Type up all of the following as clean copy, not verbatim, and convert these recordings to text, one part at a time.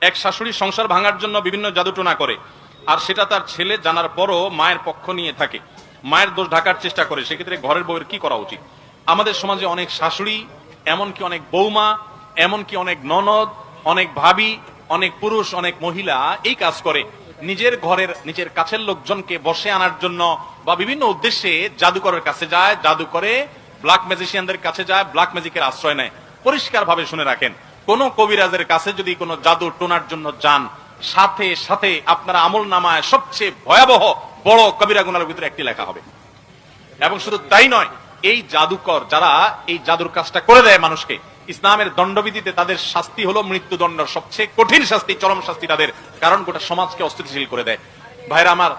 এক শাশুড়ি সংসার ভাঙার জন্য বিভিন্ন জাদুটোনা করে, আর সেটা তার ছেলে জানার পরও মায়ের পক্ষ নিয়ে থাকে, মায়ের দোষ ঢাকার চেষ্টা করে। সেক্ষেত্রে ঘরের বউয়ের কি করা উচিত? আমাদের সমাজে অনেক শাশুড়ি, এমনকি অনেক বৌমা, এমনকি অনেক ননদ, অনেক ভাবি, অনেক পুরুষ, অনেক মহিলা এই কাজ করে। নিজের ঘরের নিজের কাছের লোকজনকে বসে আনার জন্য বা বিভিন্ন উদ্দেশ্যে জাদুকরের কাছে যায়, জাদু করে, ব্ল্যাক ম্যাজিশিয়ানদের কাছে যায়, ব্ল্যাক ম্যাজিকের আশ্রয় নেয়। পরিষ্কার ভাবে শুনে রাখেন, কোন কবিরাজের কাছে যদি কোনো জাদু টোনার জন্য যান, সাথে সাথে আপনার আমল নামায় সবচেয়ে ভয়াবহ বড় কবিরা গুনার ভিতরে একটি লেখা হবে। এবং শুধু তাই নয়, এই জাদুকর যারা এই জাদুর কাজটা করে দেয় মানুষকে, ইসলামের দণ্ডবিধিতে তাদের শাস্তি হলো মৃত্যুদণ্ড, সবচেয়ে কঠিন শাস্তি, চরম শাস্তি তাদের, কারণ গোটা সমাজকে অস্থিতিশীল করে দেয়। ভাইরা আমার,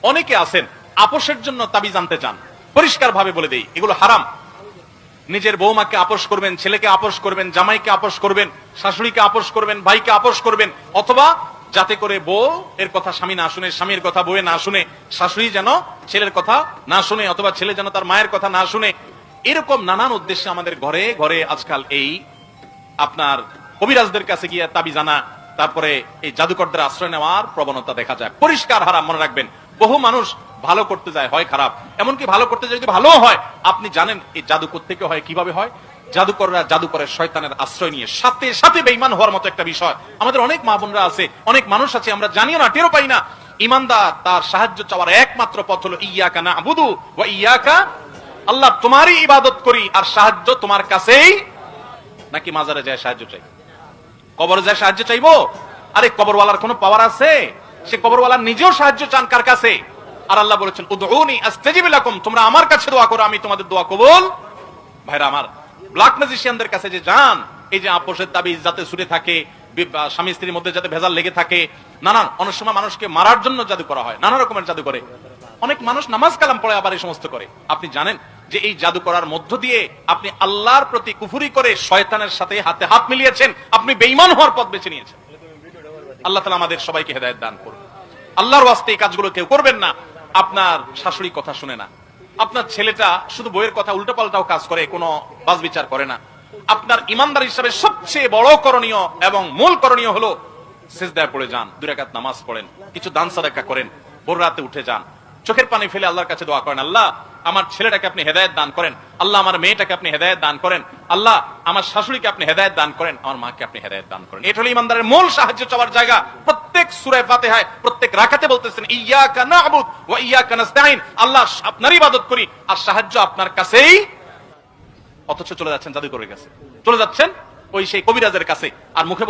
অনেকে আছেন আপোষের জন্য তাবিজ আনতে চান। পরিষ্কার ভাবে বলে দেই, এগুলো হারাম। নিজের বৌমাকে আপোষ করবেন, ছেলেকে আপোষ করবেন, জামাইকে আপোষ করবেন, শাশুড়িকে আপোষ করবেন, ভাইকে আপোষ করবেন, অথবা যাতে করে বউ এর কথা স্বামী না শুনে, স্বামীর কথা বউয়ে না শুনে, শাশুড়ি যেন ছেলের কথা না শুনে, অথবা ছেলে যেন তার মায়ের কথা না শুনে। এরকম নানান উদ্দেশ্যে আমাদের ঘরে ঘরে আজকাল এই আপনার কবিরাজদের কাছে গিয়ে তাবিজ আনা, তারপরে এই জাদুকরদের আশ্রয় নেওয়ার প্রবণতা দেখা যায়। পরিষ্কার হারাম, মনে রাখবেন। বহু মানুষ ভালো করতে যায়, হয় খারাপ। এমনকি ভালো করতে যায় যদি ভালো হয়, আপনি জানেন এই জাদু থেকে হয়, কিভাবে হয়? জাদুকররা জাদুকরের শয়তানের আশ্রয় নিয়ে সাথে সাথে বেঈমান হওয়ার মতো একটা বিষয়। আমাদের অনেক মা বোনরা আছে, অনেক মানুষ আছে, আমরা জানিও না, টেরও পাই না। ইমানদার তার সাহায্য চাওয়ার একমাত্র পথ হলো ইয়াকা না'বুদু ওয়া ইয়াকা, আল্লাহ তোমারই ইবাদত করি আর সাহায্য তোমার কাছেই। নাকি মাজারে যায় সাহায্য চাই, কবরে যায় সাহায্য চাইবো? আরে কবরওয়ালার কোনো পাওয়ার আছে? সে কবরওয়ালা নিজেও সাহায্য চান কার কাছে? আর আল্লাহ বলেছেন উদউনি আস্তাজিব লাকুম, তোমরা আমার কাছে দোয়া করো, আমি তোমাদের দোয়া কবুল। ভাইরা আমার, ব্ল্যাক ম্যাজিশিয়ানদের কাছে যে যান, এই যে আপোষের তাবিজ যাতে ছুটে থাকে, স্বামী স্ত্রীর মধ্যে যাতে ভেজাল লেগে থাকে, নানান, অনেক সময় মানুষকে মারার জন্য জাদু করা হয়, নানা রকমের জাদু করে। অনেক মানুষ নামাজ কালাম পড়ে আবার এই সমস্ত করে। আপনি জানেন যে এই জাদু করার মধ্য দিয়ে আপনি আল্লাহর প্রতি কুফরি করে শয়তানের সাথে হাতে হাত মিলিয়েছেন, আপনি বেঈমান হওয়ার পথ বেছে নিয়েছেন। আল্লাহ তাআলা আমাদের সবাইকে হেদায়েত দান করুন। আল্লাহর ওয়াস্তে এই কাজগুলো কেউ করবেন না। আপনার শাশুড়ি কথা শুনে না, আপনার ছেলেটা শুধু বইয়ের কথা উল্টোপাল্টাও কাজ করে, কোনো বাছবিচার করে না। আপনার ইমানদার হিসাবে সবচেয়ে বড় করণীয় এবং মূল করণীয় হলো সিজদায় পড়ে যান, 2 রাকাত নামাজ পড়েন, কিছু দান সাদাকা করেন, ভোর রাতে উঠে যান, চোখের পানি ফেলে আল্লাহর কাছে দোয়া করেন, আল্লাহ আমার ছেলেটাকে আপনি হেদায়েত দান করেন, আল্লাহ আমার মেয়েটাকে আপনি হেদায়েত দান করেন, আল্লাহ আমার শাশুড়িকে আপনি হেদায়েত দান করেন, আমার মাকে আপনি হেদায়েত দান করেন। এটা হলো ইমানদারের মূল সাহায্য চাওয়ার জায়গা। প্রত্যেক সূরা ফাতিহায় প্রত্যেক রাকাতে বলতেছেন ইয়াকা না'বুদু ওয়া ইয়াকা নাস্তাঈন, আল্লাহ আপনারই ইবাদত করি আর সাহায্য আপনার কাছেই। অথচ চলে যাচ্ছেন জাদুকরের কাছে, চলে যাচ্ছেন ওই সেই কবিরাজের কাছে, আর মুখে